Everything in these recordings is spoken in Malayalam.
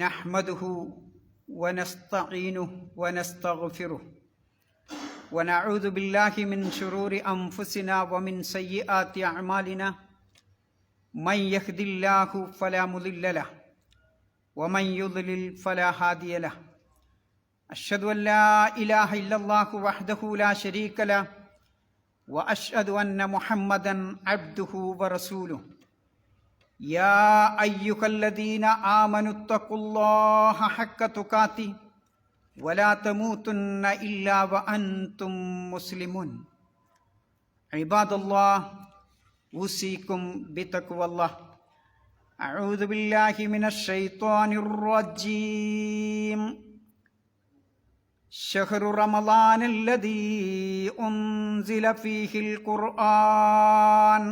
നഹ്മദുഹു വനസ്തഈനുഹു വനസ്തഗ്ഫിറുഹു വനഊദു ബില്ലാഹി മിൻ ശുറൂരി അൻഫുസിനാ വമിൻ സയ്യിആതി അഅ്മാലിനാ മൻ യഹ്ദില്ലാഹു ഫലാ മുളില്ല ലഹു വമൻ യുദ്ലിൽ ഫലാ ഹാദിയ ലഹു അഷ്ഹദു അൻ ലാ ഇലാഹ ഇല്ലല്ലാഹു വഹ്ദഹു ലാ ശരീക ലഹു വഅഷ്ഹദു അന്ന മുഹമ്മദൻ അബ്ദുഹു വറസൂലുഹു യാ അയ്യുഹല്ലദീന ആമനുത്തഖുല്ലാഹ ഹഖ്ക തുഖാതി വലാ തമൂതുന്ന ഇല്ലാ വഅൻതും മുസ്ലിമൂൻ. ഇബാദല്ലാഹ് ഊസികും ബിതഖ്വല്ലാഹ്. അഊദു ബില്ലാഹി മിനശ് ശൈത്വാനിർ റജീം. ശഹ്റു റമളാനല്ലദീ ഉൻസില ഫീഹിൽ ഖുർആൻ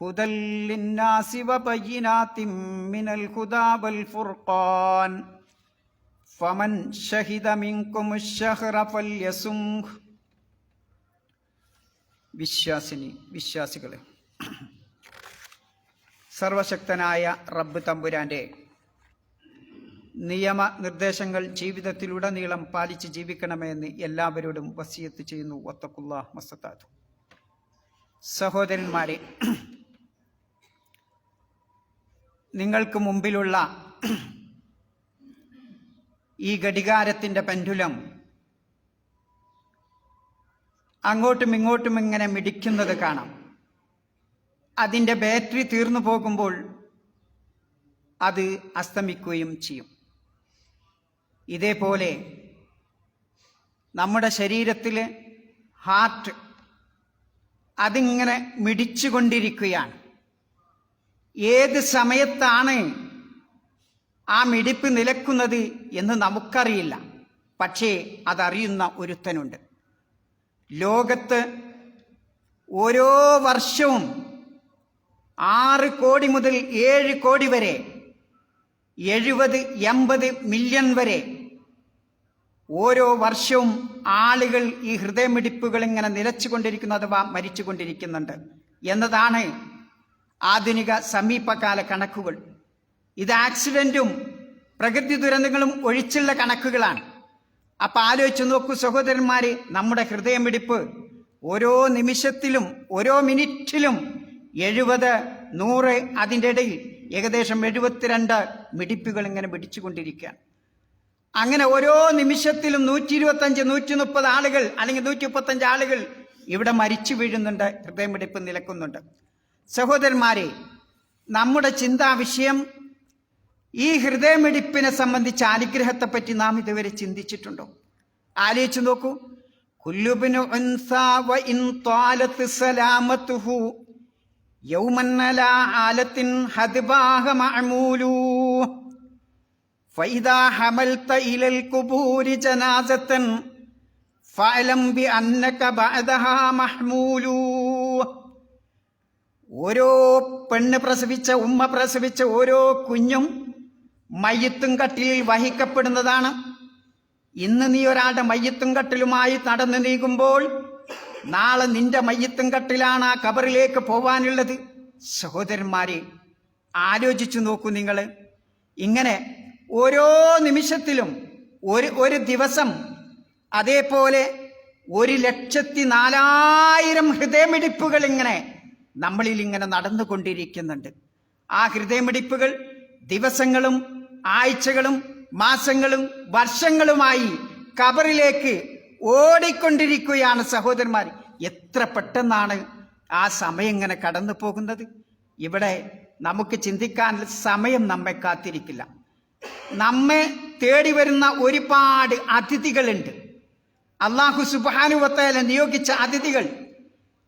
ഹുദൽ ലിന്നാസി വബയ്യിനാതിൻ മിനൽ ഹുദാ വൽ ഫുർഖാൻ ഫമൻ ശഹിദ മിൻകുമുശ് ശഹ്റ ഫൽയസുംഹ്. വിശ്വാസികളെ, സർവശക്തനായ റബ്ബ് തമ്പുരാൻ്റെ നിയമനിർദ്ദേശങ്ങൾ ജീവിതത്തിലുടനീളം പാലിച്ച് ജീവിക്കണമെന്ന് എല്ലാവരോടും വസിയത്ത് ചെയ്യുന്നു. വത്തഖുല്ലാഹ് മസ്തതാതു. സഹോദരന്മാരെ, നിങ്ങൾക്ക് മുമ്പിലുള്ള ഈ ഘടികാരത്തിൻ്റെ പെൻഡുലം അങ്ങോട്ടും ഇങ്ങോട്ടും ഇങ്ങനെ മിടിക്കുന്നത് കാണാം. അതിൻ്റെ ബാറ്ററി തീർന്നു പോകുമ്പോൾ അത് അസ്തമിക്കുകയും ചെയ്യും. ഇതേപോലെ നമ്മുടെ ശരീരത്തിലെ ഹാർട്ട് അതിങ്ങനെ മിടിച്ചുകൊണ്ടിരിക്കുകയാണ്. ഏത് സമയത്താണ് ആ മിടിപ്പ് നിലക്കുന്നത് എന്ന് നമുക്കറിയില്ല. പക്ഷേ അതറിയുന്ന ഒരുത്തനുണ്ട്. ലോകത്ത് ഓരോ വർഷവും 6 കോടി മുതൽ 7 കോടി വരെ, 70-80 മില്യൺ വരെ ഓരോ വർഷവും ആളുകൾ ഈ ഹൃദയമിടിപ്പുകൾ ഇങ്ങനെ നിലച്ചുകൊണ്ടിരിക്കുന്നു അഥവാ മരിച്ചുകൊണ്ടിരിക്കുന്നുണ്ട് എന്നതാണ് ആധുനിക സമീപകാല കണക്കുകൾ. ഇത് ആക്സിഡന്റും പ്രകൃതി ദുരന്തങ്ങളും ഒഴിച്ചുള്ള കണക്കുകളാണ്. അപ്പം ആലോചിച്ച് നോക്കൂ സഹോദരന്മാരെ, നമ്മുടെ ഹൃദയമിടിപ്പ് ഓരോ നിമിഷത്തിലും ഓരോ മിനിറ്റിലും 70-100 അതിൻ്റെ ഇടയിൽ ഏകദേശം 72 മിടിപ്പുകൾ ഇങ്ങനെ പിടിച്ചുകൊണ്ടിരിക്കുകയാണ്. അങ്ങനെ ഓരോ നിമിഷത്തിലും 125-130 ആളുകൾ അല്ലെങ്കിൽ 135 ആളുകൾ ഇവിടെ മരിച്ചു വീഴുന്നുണ്ട്, ഹൃദയമിടിപ്പ് നിലക്കുന്നുണ്ട്. സഹോദരന്മാരെ, നമ്മുടെ ചിന്താ വിഷയം ഈ ഹൃദയമിടിപ്പിനെ സംബന്ധിച്ച അനുഗ്രഹത്തെപ്പറ്റി നാം ഇതുവരെ ചിന്തിച്ചിട്ടുണ്ടോ? ആലോചിച്ചു നോക്കൂ. കുല്ലുബ്നു ഉൻസാ വ ഇൻ ത്വാലത് സലാമതുഹു യൗമൻ അലാ ആലത്തിൻ ഹദ്ബാഹ മഅമൂലു ഫൈദാ ഹമൽത ഇലൽ ഖുബൂരി ജനാസതൻ ഫഅലം ബി അന്നക ബഅദഹാ മഹ്മൂലു. ഓരോ പെണ്ണ് പ്രസവിച്ച, ഉമ്മ പ്രസവിച്ച ഓരോ കുഞ്ഞും മയ്യത്തും കട്ടിലിൽ വഹിക്കപ്പെടുന്നതാണ്. ഇന്ന് നീ ഒരാളുടെ മയ്യത്തും കട്ടിലുമായി നടന്നു നീങ്ങുമ്പോൾ നാളെ നിന്റെ മയ്യത്തും കട്ടിലാണ് ആ ഖബറിലേക്ക് പോവാനുള്ളത്. സഹോദരന്മാരെ, ആലോചിച്ചു നോക്കൂ നിങ്ങൾ. ഇങ്ങനെ ഓരോ നിമിഷത്തിലും ഒരു ദിവസം അതേപോലെ 1,04,000 ഹൃദയമിടിപ്പുകൾ ഇങ്ങനെ നമ്മളിൽ ഇങ്ങനെ നടന്നുകൊണ്ടിരിക്കുന്നുണ്ട്. ആ ഹൃദയമിടിപ്പുകൾ ദിവസങ്ങളും ആഴ്ചകളും മാസങ്ങളും വർഷങ്ങളുമായി ഖബറിലേക്ക് ഓടിക്കൊണ്ടിരിക്കുകയാണ്. സഹോദരന്മാർ, എത്ര പെട്ടെന്നാണ് ആ സമയം ഇങ്ങനെ കടന്നു പോകുന്നത്. ഇവിടെ നമുക്ക് ചിന്തിക്കാൻ സമയം നമ്മെ കാത്തിരിക്കില്ല. നമ്മെ തേടി വരുന്ന ഒരുപാട് അതിഥികളുണ്ട്. അല്ലാഹു സുബ്ഹാനഹു വ തആല നിയോഗിച്ച അതിഥികൾ.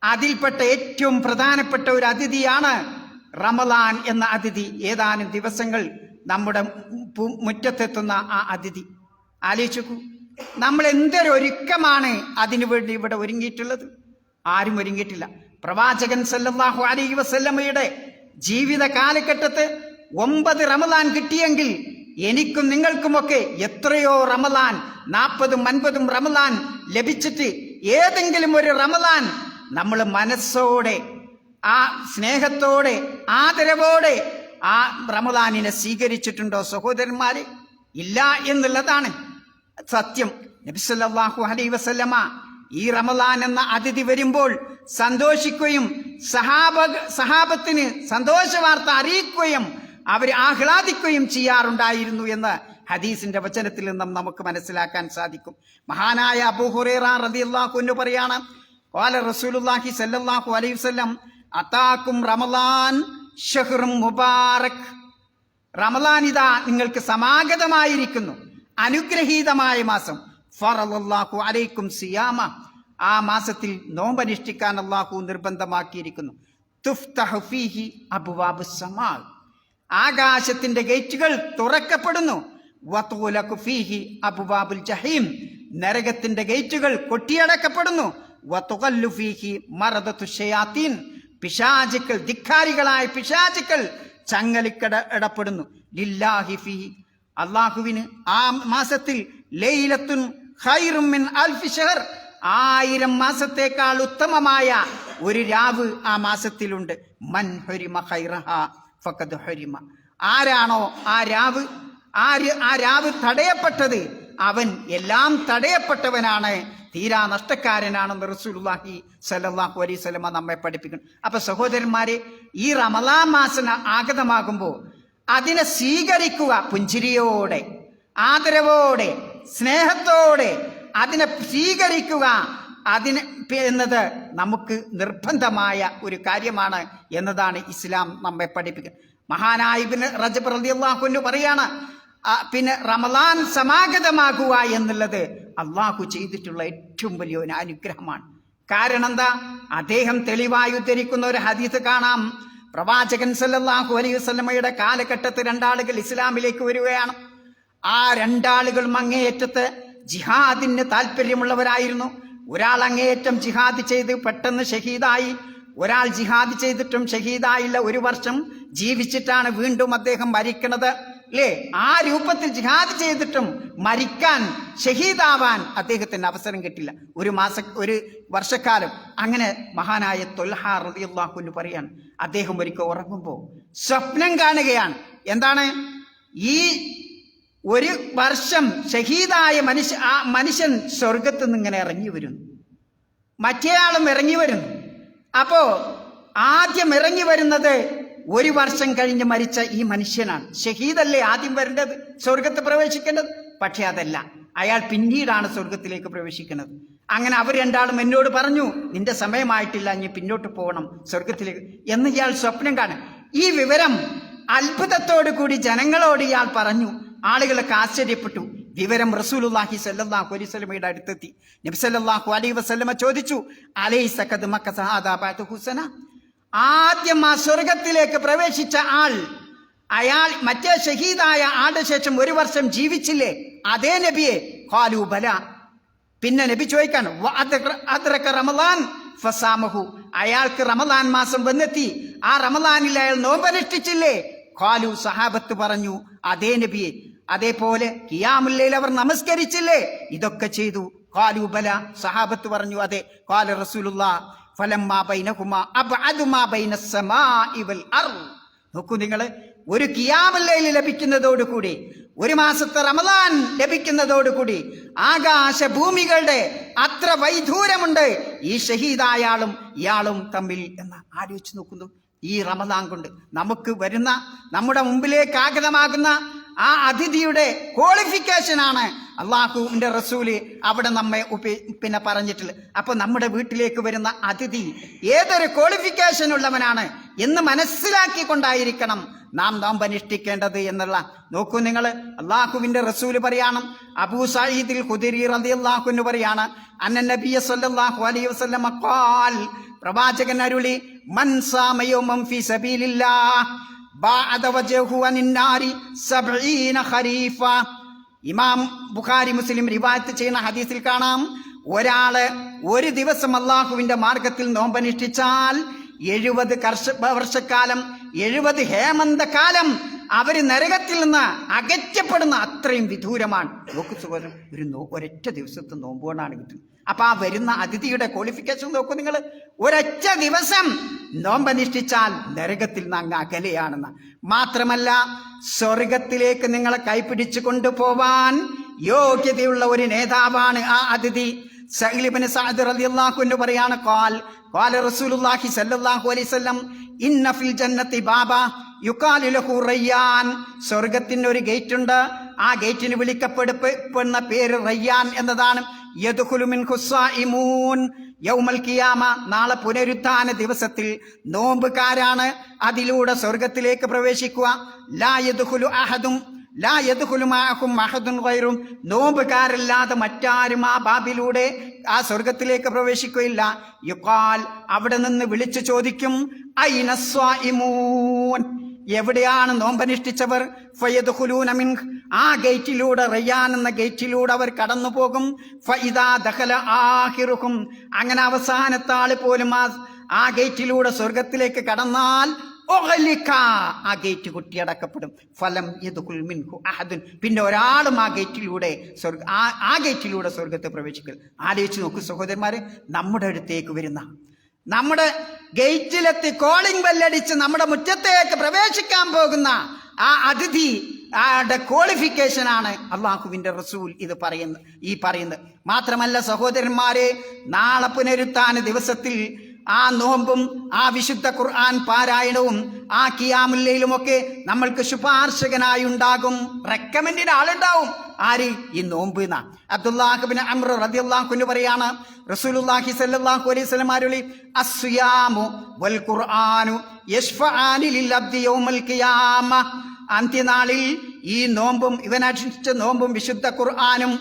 അതിൽപ്പെട്ട ഏറ്റവും പ്രധാനപ്പെട്ട ഒരു അതിഥിയാണ് റമളാൻ എന്ന അതിഥി. ഏതാനും ദിവസങ്ങൾ നമ്മുടെ മുറ്റത്തെത്തുന്ന ആ അതിഥി. ആലോചിക്കൂ, നമ്മൾ എന്തൊരൊരുക്കമാണ് അതിനുവേണ്ടി ഇവിടെ ഒരുങ്ങിയിട്ടുള്ളത്. ആരും ഒരുങ്ങിയിട്ടില്ല. പ്രവാചകൻ സല്ലല്ലാഹു അലൈഹി വസല്ലമയുടെ ജീവിത കാലഘട്ടത്ത് 9 റമളാൻ കിട്ടിയെങ്കിൽ എനിക്കും നിങ്ങൾക്കുമൊക്കെ എത്രയോ റമളാൻ, 40-50 റമളാൻ ലഭിച്ചിട്ട് ഏതെങ്കിലും ഒരു റമളാൻ നമ്മൾ മനസ്സോടെ, ആ സ്നേഹത്തോടെ, ആദരവോടെ ആ റമദാനിനെ സ്വീകരിച്ചിട്ടുണ്ടോ സഹോദരന്മാരെ? ഇല്ല എന്നുള്ളതാണ് സത്യം. നബി സല്ലല്ലാഹു അലൈഹി വസല്ലമ ഈ റമദാൻ എന്ന അതിഥി വരുമ്പോൾ സന്തോഷിക്കുകയും സഹാബത്തിന് സന്തോഷ വാർത്ത അറിയിക്കുകയും അവർ ആഹ്ലാദിക്കുകയും ചെയ്യാറുണ്ടായിരുന്നു എന്ന് ഹദീസിന്റെ വചനത്തിൽ നിന്നും നമുക്ക് മനസ്സിലാക്കാൻ സാധിക്കും. മഹാനായ അബൂ ഹുറൈറ റളിയല്ലാഹു അൻഹു പറയാണ്, ഖാല റസൂലുള്ളാഹി സ്വല്ലല്ലാഹു അലൈഹി വസല്ലം അതാകും റമളാൻ ശഹ്റും മുബാറക്. റമളാൻ ഇതാ നിങ്ങൾക്ക് സമാഗതമായിരിക്കുന്നു, അനുഗ്രഹീതമായ മാസം. ഫറളല്ലാഹു അലൈക്കും സിയാമ, ആ മാസത്തിൽ നോമ്പനുഷ്ഠിക്കാൻ അല്ലാഹു നിർബന്ധമാക്കിയിരിക്കുന്നു. തുഫ്തഹു ഫീഹി അബ്വാബുസ് സമാ, ആകാശത്തിന്റെ ഗേറ്റുകൾ തുറക്കപ്പെടുന്നു. വതുലഖു ഫീഹി അബ്വാബുൽ ജഹീം, നരകത്തിന്റെ ഗേറ്റുകൾ കൊട്ടിയടക്കപ്പെടുന്നു. വതുഖല്ലു ഫീഹി മറദതു ശയാത്തീൻ, പിശാചുക്കൾ, ധിക്കാരികളായ പിശാചുക്കൾ ചങ്ങലിക്കടപ്പെടുന്നു. ലില്ലാഹി ഫീഹി, അല്ലാഹുവിന് ആ മാസത്തിൽ ലൈലത്തുൻ ഖൈറും മിൻ അൽഫി ഷഹർ, 1000 മാസത്തേക്കാൾ ഉത്തമമായ ഒരു രാവ് ആ മാസത്തിലുണ്ട്. മൻ ഹുരിമ ഖൈറഹ ഫഖദ് ഹുരിമ, ആരാണോ ആ രാവ് തടയപ്പെട്ടത് അവൻ എല്ലാം തടയപ്പെട്ടവനാണ്, തീരാ നഷ്ടക്കാരനാണെന്ന് റസൂലുള്ളാഹി സ്വല്ലല്ലാഹു അലൈഹി വസല്ലമ നമ്മെ പഠിപ്പിക്കുന്നു. അപ്പൊ സഹോദരന്മാരെ, ഈ റമളാൻ മാസം ആഗതമാകുമ്പോൾ അതിനെ സ്വീകരിക്കുക പുഞ്ചിരിയോടെ, ആദരവോടെ, സ്നേഹത്തോടെ അതിനെ സ്വീകരിക്കുക എന്നത് നമുക്ക് നിർബന്ധമായ ഒരു കാര്യമാണ് എന്നതാണ് ഇസ്ലാം നമ്മെ പഠിപ്പിക്കുന്നത്. മഹാനായ ഇബ്നു റജബ് റളിയല്ലാഹു അൻഹു പറയാണ്, പിന്നെ റമളാൻ സമാഗതമാകുക എന്നുള്ളത് അള്ളാഹു ചെയ്തിട്ടുള്ള ഏറ്റവും വലിയൊരു അനുഗ്രഹമാണ്. കാരണം എന്താ? അദ്ദേഹം തെളിവായി ഉദ്ധരിക്കുന്ന ഒരു ഹദീസ് കാണാം. പ്രവാചകൻ സല്ലല്ലാഹു അലൈഹി വസല്ലമയുടെ കാലഘട്ടത്തിൽ 2 ആളുകൾ ഇസ്ലാമിലേക്ക് വരികയാണ്. ആ 2 ആളുകളും അങ്ങേയറ്റത്ത് ജിഹാദിന് താല്പര്യമുള്ളവരായിരുന്നു. ഒരാൾ അങ്ങേയറ്റം ജിഹാദ് ചെയ്ത് പെട്ടെന്ന് ഷഹീദായി, ഒരാൾ ജിഹാദ് ചെയ്തിട്ടും ഷഹീദായില്ല, 1 വർഷം ജീവിച്ചിട്ടാണ് വീണ്ടും അദ്ദേഹം മരിക്കുന്നത്. അല്ലേ? ആ രൂപത്തിൽ ജിഹാദ് ചെയ്തിട്ടും മരിക്കാൻ, ഷഹീദാവാൻ അദ്ദേഹത്തിന് അവസരം കിട്ടില്ല. 1 വർഷക്കാലം. അങ്ങനെ മഹാനായ ത്വൽഹ റളിയല്ലാഹു അൻഹു പറയാണ്, അദ്ദേഹം ഒരിക്കൽ ഉറങ്ങുമ്പോൾ സ്വപ്നം കാണുകയാണ്. എന്താണ്? ഈ 1 വർഷം ഷഹീദായ മനുഷ്യൻ സ്വർഗത്ത് നിന്ന് ഇങ്ങനെ ഇറങ്ങി വരുന്നു, മറ്റേയാളും ഇറങ്ങി വരുന്നു. അപ്പോ ആദ്യം ഇറങ്ങി വരുന്നത് 1 വർഷം കഴിഞ്ഞ് മരിച്ച ഈ മനുഷ്യനാണ്. ഷഹീദല്ലേ ആദ്യം വരേണ്ടത്, സ്വർഗത്ത് പ്രവേശിക്കേണ്ടത്. പക്ഷെ അതല്ല, അയാൾ പിന്നീടാണ് സ്വർഗത്തിലേക്ക് പ്രവേശിക്കുന്നത്. അങ്ങനെ അവർ 2 ആളും എന്നോട് പറഞ്ഞു, നിന്റെ സമയമായിട്ടില്ല, ഇനി പിന്നോട്ട് പോകണം സ്വർഗത്തിലേക്ക് എന്ന് ഇയാൾ സ്വപ്നം കാണും. ഈ വിവരം അത്ഭുതത്തോടു കൂടി ജനങ്ങളോട് ഇയാൾ പറഞ്ഞു. ആളുകളൊക്കെ ആശ്ചര്യപ്പെട്ടു. വിവരം റസൂലുള്ളാഹി സ്വല്ലല്ലാഹു അലൈഹി വസല്ലമയുടെ അടുത്തെത്തി. നബി സല്ലല്ലാഹു അലൈഹി വസല്ലമ ചോദിച്ചു, അലൈസ ഖദ് മക്കസ ഹാദാ ബഅദ ഹുസന, ആദ്യം ആ സ്വർഗത്തിലേക്ക് പ്രവേശിച്ച അയാൾ മറ്റേ ഷഹീദായ ആളുടെ ശേഷം 1 വർഷം ജീവിച്ചില്ലേ? അതേ നബിയെ? ഖാലു ബല. പിന്നെ നബി ചോദിക്കാണ്, അദ്റക റമളാൻ ഫസാമഹു, അയാൾക്ക് റമളാൻ മാസം വന്നെത്തി, ആ റമളാനിൽ അയാൾ നോമ്പനുഷ്ഠിച്ചില്ലേ? ഖാലു, സഹാബത്ത് പറഞ്ഞു, അതേ നബിയെ. അതേപോലെ ഖിയാമുൽ ലൈൽ അവർ നമസ്കരിച്ചില്ലേ? ഇതൊക്കെ ചെയ്തു. ഖാലു ബല, സഹാബത്ത് പറഞ്ഞു അതെ. ഖാല റസൂലുള്ളാഹ് ഫലമ്മാ ബൈനഹുമാ അബ്അദു മാ ബൈനസ് സമാഇ വൽ അർദ്. നോക്കൂ നിങ്ങൾ, ഒരു ഖിയാമുൽ ലൈൽ ലഭിക്കുന്നതോടുകൂടി, 1 മാസത്തെ റമളാൻ ലഭിക്കുന്നതോടുകൂടി ആകാശ ഭൂമികളുടെ അത്ര വൈദൂരമുണ്ട് ഈ ഷഹീദായാളും ഇയാളും തമ്മിൽ എന്ന് ആലോചിച്ച് നോക്കുന്നു. ഈ റമളാൻ കൊണ്ട് നമുക്ക് വരുന്ന, നമ്മുടെ മുമ്പിലേക്ക് ആഗതമാകുന്ന ആ അതിഥിയുടെ ക്വാളിഫിക്കേഷനാണ് അള്ളാഹുവിന്റെ റസൂല് അവിടെ നമ്മെ പിന്നെ പറഞ്ഞിട്ടുള്ളത്. അപ്പൊ നമ്മുടെ വീട്ടിലേക്ക് വരുന്ന അതിഥി ഏതൊരു ക്വാളിഫിക്കേഷൻ ഉള്ളവനാണ് എന്ന് മനസ്സിലാക്കിക്കൊണ്ടായിരിക്കണം നാം നോമ്പനുഷ്ഠിക്കേണ്ടത് എന്നുള്ള. നോക്കൂ നിങ്ങൾ, അള്ളാഹുവിന്റെ റസൂല് പറയാണ്, അബൂ സഈദുൽ ഖുദരി റളിയല്ലാഹു അൻഹു പറയാണ്, അന്ന നബിയ സല്ലല്ലാഹു അലൈഹി വസല്ലം ഖാൽ, പ്രവാചകൻ അരുളി, മൻ സാമ യൗമൻ ഫീ സബീലില്ലാഹ് ബഅദ വജ്ഹു അനിന്നാരി 70 ഖരീഫ. ഇമാം ബുഖാരി മുസ്ലിം റിവായത്ത് ചെയ്യുന്ന ഹദീസിൽ കാണാം, ഒരാള് 1 ദിവസം അള്ളാഹുവിന്റെ മാർഗത്തിൽ നോമ്പനുഷ്ഠിച്ചാൽ 70 വർഷക്കാലം, 70 ഹേമന്തകാലം അവര് നരകത്തിൽ നിന്ന് അകറ്റപ്പെടുന്ന അത്രയും വിദൂരമാണ്. നോക്കു സഹോദരൻ, ഒരൊറ്റ ദിവസത്തെ നോമ്പുകൊണ്ടാണ് കിട്ടുന്നത്. അപ്പൊ ആ വരുന്ന അതിഥിയുടെ ക്വാളിഫിക്കേഷൻ നോക്കൂ നിങ്ങൾ. ഒരൊറ്റ ദിവസം നോമ്പനുഷ്ഠിച്ചാൽ നരകത്തിൽ നിന്ന് അങ്ങ് അകലെയാണെന്ന്. മാത്രമല്ല, സ്വർഗത്തിലേക്ക് നിങ്ങളെ കൈപിടിച്ചു കൊണ്ടുപോവാൻ യോഗ്യതയുള്ള ഒരു നേതാവാണ് ആ അതിഥി. സഹ്ൽ ഇബ്നു സഅദ് റളിയല്ലാഹു അൻഹു പറയാണ്, ഖാല റസൂലുള്ളാഹി സ്വല്ലല്ലാഹു അലൈഹി വസല്ലം ഇന്ന ഫിൽ ജന്നത്തി ബാബ യുഖാലു ലഹു റയ്യാൻ. സ്വർഗത്തിന് ഒരു ഗേറ്റ് ഉണ്ട്. ആ ഗേറ്റിന് വിളിക്കപ്പെടുന്ന പേര് റയ്യാൻ എന്നതാണ്. യദ്ഖുലു മിൻഹു സ്വായിമൂൻ യൗമൽ ഖിയാമ. നാളെ പുനരുത്ഥാന ദിവസത്തിൽ നോമ്പുകാരാണ് അതിലൂടെ സ്വർഗത്തിലേക്ക് പ്രവേശിക്കുക. ലാ യദ്ഖുലു മഅഹും അഹദുൻ ഗൈറും. നോമ്പുകാരല്ലാതെ മറ്റാരും ആ ബാബിലൂടെ ആ സ്വർഗത്തിലേക്ക് പ്രവേശിക്കുകയില്ല. യുഖാൽ, അവിടെ നിന്ന് വിളിച്ചു ചോദിക്കും, ഐന സ്വായിമൂൻ, എവിടെയാണ് നോമ്പനുഷ്ഠിച്ചവർ? ഫയദ്ഖുലൂന മിൻഹ്, ആ ഗേറ്റിലൂടെ, റയ്യാൻ എന്ന ഗേറ്റിലൂടെ അവർ കടന്നു പോകും. ഫഇദാ ദഖല ആഖിറുഹും, അങ്ങനെ അവസാനത്തെ ആള് പോലും ആ ഗേറ്റിലൂടെ സ്വർഗത്തിലേക്ക് കടന്നാൽ ആ ഗേറ്റ് കുട്ടിയടക്കപ്പെടും. ഫലം യദ്ഖുൽ മിൻഹു അഹദുൻ, പിന്നെ ഒരാളും ആ ഗേറ്റിലൂടെ സ്വർഗത്തെ പ്രവേശിക്കൽ. ആലോചിച്ച് നോക്കൂ സഹോദരന്മാരെ, നമ്മുടെ അടുത്തേക്ക് വരുന്ന, നമ്മുടെ ഗേറ്റിലെത്തി കോളിംഗ് ബെല്ലടിച്ച് നമ്മുടെ മുറ്റത്തേക്ക് പ്രവേശിക്കാൻ പോകുന്ന ആ അതിഥി ആടെ ക്വാളിഫിക്കേഷനാണ് അള്ളാഹുവിന്റെ റസൂൽ ഈ പറയുന്നത്. മാത്രമല്ല സഹോദരന്മാരെ, നാളെ പുനരുത്ഥാന ദിവസത്തിൽ ആ നോമ്പും ആ വിശുദ്ധ ഖുർആൻ പാരായണവും ആ ഖിയാമുൽ ലൈലുമൊക്കെ നമ്മൾക്ക് ശുപാർശകനായി ഉണ്ടാകും. റെക്കമെൻഡിന് ആളുണ്ടാവും. ആര്? ഈ നോമ്പ്. അബ്ദുല്ലാഹ് ഇബ്നു അംർ റളിയല്ലാഹു അൻഹു പറയാണ്, റസൂലുള്ളാഹി സ്വല്ലല്ലാഹു അലൈഹി വസല്ലം അരുളി, അസ്സിയാമു വൽ ഖുർആനു യശ്ഫആനി ലിൽ അബ്ദി യൗമൽ ഖിയാമ. അന്ത്യനാളിൽ ഈ നോമ്പും ഇവനനുഷ്ഠിച്ച നോമ്പും വിശുദ്ധ ഖുർആനും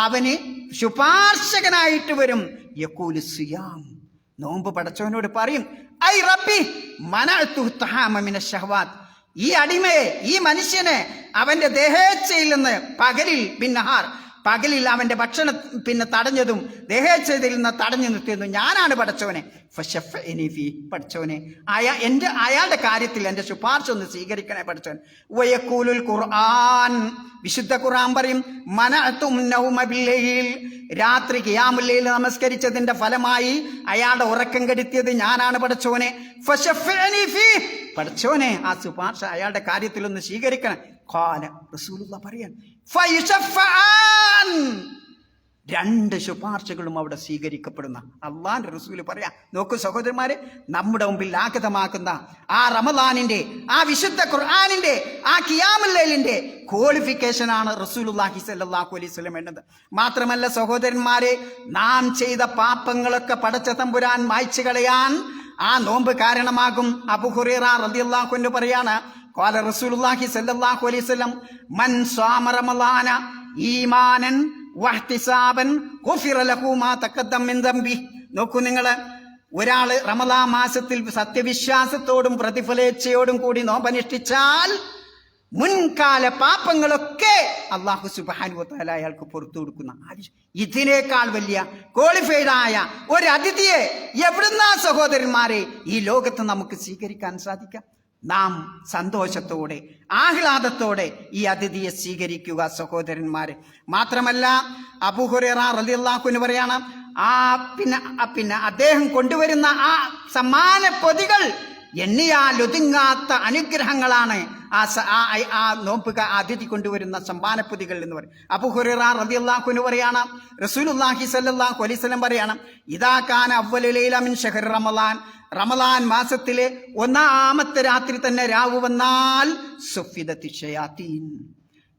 അവന് ശുപാർശകനായിട്ട് വരും. യഖൂലു സിയാം, നോമ്പ് പടച്ചവനോട് പറയും, ഐ റബ്ബി മനഅ്തുഹു തഹാമ മിനശ് ശഹവാത്ത്. ഈ അടിമയെ, ഈ മനുഷ്യനെ അവന്റെ ദേഹേച്ഛയിൽ നിന്ന് പകലിൽ അവന്റെ ഭക്ഷണം തടഞ്ഞതും ദേഹേച്ഛയിൽ നിന്ന് തടഞ്ഞു നിർത്തിയതും ഞാനാണ് പടച്ചവനെ. പടച്ചവനെ, അയാളുടെ കാര്യത്തിൽ എന്റെ ശുപാർശ ഒന്ന് സ്വീകരിക്കണേ പടച്ചവൻ. വയഖൂലുൽ ഖുർആൻ, വിശുദ്ധ ഖുർആൻ പറയും, മനഅ്തും നൗമ ബില്ലൈൽ, രാത്രി ഖിയാമുൽ ലൈൽ നമസ്കരിച്ചതിന്റെ ഫലമായി അയാളുടെ ഉറക്കം കെടുത്തിയത് ഞാനാണ് പടച്ചവനെ. ഫശഫ്ഫഅനി ഫീ, പടച്ചവനെ ആ ശുപാർശ അയാളുടെ കാര്യത്തിൽ ഒന്ന് സ്വീകരിക്കണം. ഖാല, റസൂലുള്ളാഹി പറയാൻ, ഫയുശഫഅൻ, രണ്ട് ശുപാർശകളും അവിടെ സ്വീകരിക്കപ്പെടുന്ന അള്ളാന്റെ റസൂല് പറയാ. നോക്കൂ സഹോദരന്മാരെ, നമ്മുടെ മുമ്പിൽ ആഗതമാക്കുന്ന ആ റമദാനിന്റെ, ആ വിശുദ്ധ ഖുർആനിന്റെ, ആ ഖിയാമുൽ ലൈലിന്റെ ക്വാളിഫിക്കേഷനാണ് റസൂലുള്ളാഹി സ്വല്ലല്ലാഹു അലൈഹി വസല്ലം എന്നത്. മാത്രമല്ല സഹോദരന്മാരെ, നാം ചെയ്ത പാപങ്ങളൊക്കെ പടച്ച തമ്പുരാൻ മായ്ച്ചു കളയാൻ ആ നോമ്പ് കാരണമാകും. അബൂ ഹുറൈറ റളിയല്ലാഹു അൻഹു പറയാണ്, ഖാല റസൂലുള്ളാഹി സ്വല്ലല്ലാഹു അലൈഹി വസല്ലം, മൻ സ്വാമ റമളാന ഈമാനൻ വഹ്തിസാബൻ ഗുഫിറ ലഹു മാ തഖദ്ദമ മിൻ ദംബി. നോക്കൂ നിങ്ങൾ, ഒരാള് റമളാൻ മാസത്തിൽ സത്യവിശ്വാസത്തോടും പ്രതിഫലേച്ഛയോടും കൂടി നോമ്പനുഷ്ഠിച്ചാൽ മുൻകാല പാപങ്ങളൊക്കെ അല്ലാഹു സുബ്ഹാനഹു വ തആല അയാൾക്ക് പുറത്തു കൊടുക്കുന്ന, ഇതിനേക്കാൾ വലിയ ക്വാളിഫൈഡ് ആയ ഒരു അതിഥിയെ എവിടുന്നാ സഹോദരന്മാരെ ഈ ലോകത്ത് നമുക്ക് സ്വീകരിക്കാൻ സാധിക്കാം? നാം സന്തോഷത്തോടെ ആഹ്ലാദത്തോടെ ഈ അതിഥിയെ സ്വീകരിക്കുക സഹോദരന്മാരെ. മാത്രമല്ല അബൂ ഹുറൈറ റളിയല്ലാഹു അൻഹു പറയാണ്, പിന്നെ അദ്ദേഹം കൊണ്ടുവരുന്ന ആ സമ്മാന പൊതികൾ എണ്ണിയാൽ ഒതുങ്ങാത്ത അനുഗ്രഹങ്ങളാണ് ആ നോമ്പുക അതിഥി കൊണ്ടുവരുന്ന സമ്മാനപ്പൊതികൾ എന്ന് പറയും. അബൂ ഹുറൈറ റളിയല്ലാഹു അൻഹു പറയാണ്, റസൂലുള്ളാഹി സ്വല്ലല്ലാഹു അലൈഹി വസല്ലം പറയാണ്, ഇദാ കാന അവ്വലു ലൈല മിൻ ശഹ്രി റമളാൻ, റമളാൻ മാസത്തിലെ ഒന്നാമത്തെ രാത്രി തന്നെ രാവ് വന്നാൽ സുഫിദത്തി ശയാത്തീൻ,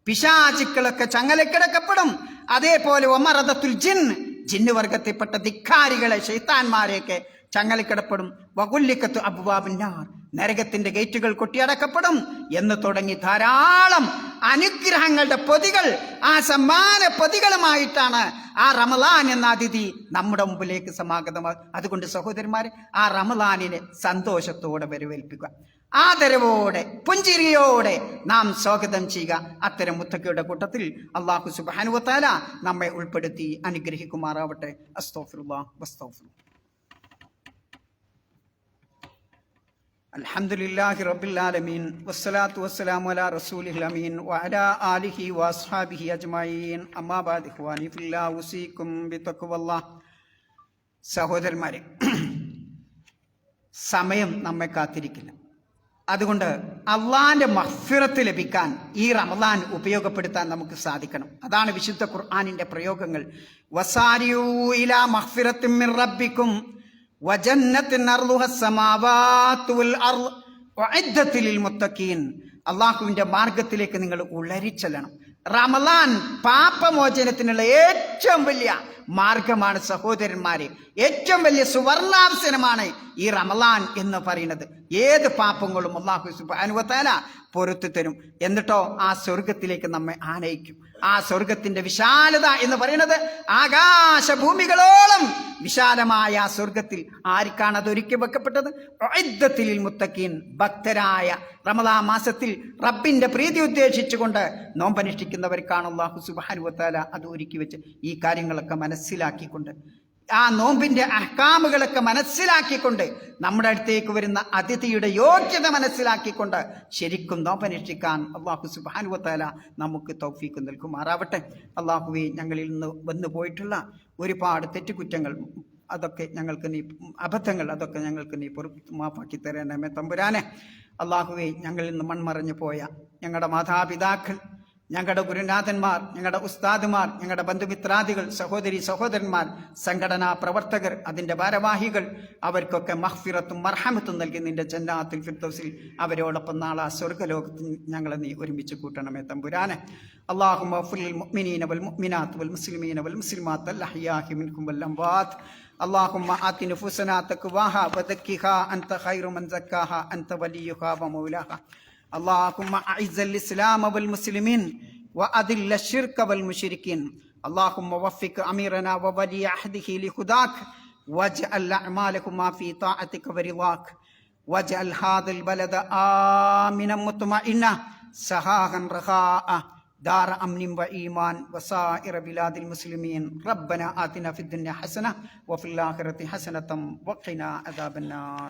പിശാചുക്കളൊക്കെ ചങ്ങലക്കിടക്കപ്പെടും. അതേപോലെ ഒമറദത്തുൽ ജിൻ, ജിന്ന് വർഗത്തിൽപ്പെട്ട ധിക്കാരികളെ, ശൈത്താന്മാരെയൊക്കെ ചങ്ങലക്കിടപ്പെടും. വകുല്ലിക്കത്തു അബ്വാബുന്നാർ, നരകത്തിന്റെ ഗേറ്റുകൾ കൊട്ടിയടക്കപ്പെടും എന്ന് തുടങ്ങി ധാരാളം അനുഗ്രഹങ്ങളുടെ പൊതികൾ, ആ സമ്മാന പൊതികളുമായിട്ടാണ് ആ റമളാൻ എന്ന അതിഥി നമ്മുടെ മുമ്പിലേക്ക് സമാഗതമാകും. അതുകൊണ്ട് സഹോദരന്മാരെ, ആ റമളാനിനെ സന്തോഷത്തോടെ വരവേൽപ്പിക്കുക, ആദരവോടെ പുഞ്ചിരിയോടെ നാം സ്വാഗതം ചെയ്യുക. അത്തരം മുത്തക്കിയുടെ കൂട്ടത്തിൽ അല്ലാഹു സുബ്ഹാനഹു വ തആല നമ്മെ ഉൾപ്പെടുത്തി അനുഗ്രഹിക്കുമാറാവട്ടെ. അസ്തഗ്ഫിറുല്ലാഹ് വസ്തഗ്ഫിറുല്ലാഹ്. അൽഹംദുലില്ലാഹി റബ്ബിൽ ആലമീൻ വസ്സലാത്തു വസ്സലാമു അലാ റസൂലിൽ അമീൻ വഅലാ ആലിഹി വഅസ്ഹാബിഹി അജ്മഈൻ അമ്മാ ബഅദ് ഇഖ്വാനി ഫില്ലാഹി ഉസീകും ബിതഖ്വല്ലാഹ്. സഹോദരന്മാരെ, സമയം നമ്മെ കാത്തിരിക്കില്ല. അതുകൊണ്ട് അള്ളാന്റെ മഗ്ഫിറത്ത് ലഭിക്കാൻ ഈ റമദാൻ ഉപയോഗപ്പെടുത്താൻ നമുക്ക് സാധിക്കണം. അതാണ് വിശുദ്ധ ഖുർആനിന്റെ പ്രയോഗങ്ങൾ. വസാരിഊ ഇലാ മഗ്ഫിറത്തിൻ മിർ റബ്ബിക്കും വജന്നത്തിൻ അർളുഹസ് സമാവാതു വൽ അർള് ഉഇദ്ദത്ത് ലിൽ മുത്തഖീൻ. അള്ളാഹുവിന്റെ മാർഗത്തിലേക്ക് നിങ്ങൾ ഉളരിച്ചെല്ലണം. റമദാൻ പാപമോചനത്തിനുള്ള ഏറ്റവും വലിയ മാർഗമാണ് സഹോദരന്മാരെ. ഏറ്റവും വലിയ സുവർണാവസരമാണ് ഈ റമദാൻ എന്ന് പറയുന്നത്. ഏത് പാപങ്ങളും അല്ലാഹു സുബ്ഹാനഹു വ തആല പൊറുത്തു തരും. എന്നിട്ടോ ആ സ്വർഗത്തിലേക്ക് നമ്മെ ആനയിക്കും. ആ സ്വർഗത്തിന്റെ വിശാലത എന്ന് പറയുന്നത് ആകാശഭൂമികളോളം വിശാലമായ ആ സ്വർഗത്തിൽ ആർക്കാണ് അത് ഒരുക്കി വെക്കപ്പെട്ടത്? ഉഇദ്ദത്തിൽ മുത്തഖീൻ, ഭക്തരായ റമദാൻ മാസത്തിൽ റബ്ബിന്റെ പ്രീതി ഉദ്ദേശിച്ചുകൊണ്ട് നോമ്പനുഷ്ഠിക്കുന്നവർക്കാണ് അല്ലാഹു സുബ്ഹാനഹു വ തആല അത് ഒരുക്കി വെച്ച്. ഈ കാര്യങ്ങളൊക്കെ മനസ്സിലാക്കിക്കൊണ്ട്, ആ നോമ്പിന്റെ അഹ്കാമുകളൊക്കെ മനസ്സിലാക്കിക്കൊണ്ട്, നമ്മുടെ അടുത്തേക്ക് വരുന്ന അതിഥിയുടെ യോഗ്യത മനസ്സിലാക്കിക്കൊണ്ട് ശരിക്കും നോമ്പനുഷ്ഠിക്കാൻ അല്ലാഹു സുബ്ഹാനഹു വ തആല നമുക്ക് തൗഫീഖ് നൽകുമാറാവട്ടെ. അല്ലാഹുവേ, ഞങ്ങളിൽ നിന്ന് വന്നു പോയിട്ടുള്ള ഒരുപാട് തെറ്റുകുറ്റങ്ങൾ, അതൊക്കെ ഞങ്ങൾക്ക് നീ, അബദ്ധങ്ങൾ, അതൊക്കെ ഞങ്ങൾക്ക് നീ മാപ്പാക്കി തരണമേ തമ്പുരാനെ. അല്ലാഹുവേ, ഞങ്ങളിൽ നിന്ന് മൺമറഞ്ഞു പോയ ഞങ്ങളുടെ മാതാപിതാക്കൾ, ഞങ്ങളുടെ ഗുരുനാഥന്മാർ, ഞങ്ങളുടെ ഉസ്താദുമാർ, ഞങ്ങളുടെ ബന്ധുമിത്രാദികൾ, സഹോദരി സഹോദരന്മാർ, സംഘടനാ പ്രവർത്തകർ, അതിൻ്റെ ഭാരവാഹികൾ, അവർക്കൊക്കെ മഗ്ഫിറത്തും മർഹമത്തും നൽകി നിന്റെ ജന്നാത്തുൽ ഫിർദൗസിൽ അവരോടൊപ്പം നാളെ സ്വർഗ്ഗലോകത്ത് ഞങ്ങളെ നീ ഒരുമിച്ച് കൂട്ടണമേ തമ്പുരാനെ. اللهم اغفر للمؤمنين والمؤمنات والمسلمين والمسلمات الأحياء منهم والأموات. اللهم آت نفوسنا تقواها وزكها أنت خير من زكاها أنت وليها ومولاها. اللهم أعز الإسلام والمسلمين وأذل الشرك والمشركين. اللهم وفق أميرنا وولي عهده لهداك واجعل أعمالهما في طاعتك ورضاك. واجعل هذا البلد آمنا مطمئنا سخاء رخاء دار أمن وإيمان وسائر بلاد المسلمين. ربنا آتنا في الدنيا حسنة وفي الآخرة حسنة وقنا عذاب النار.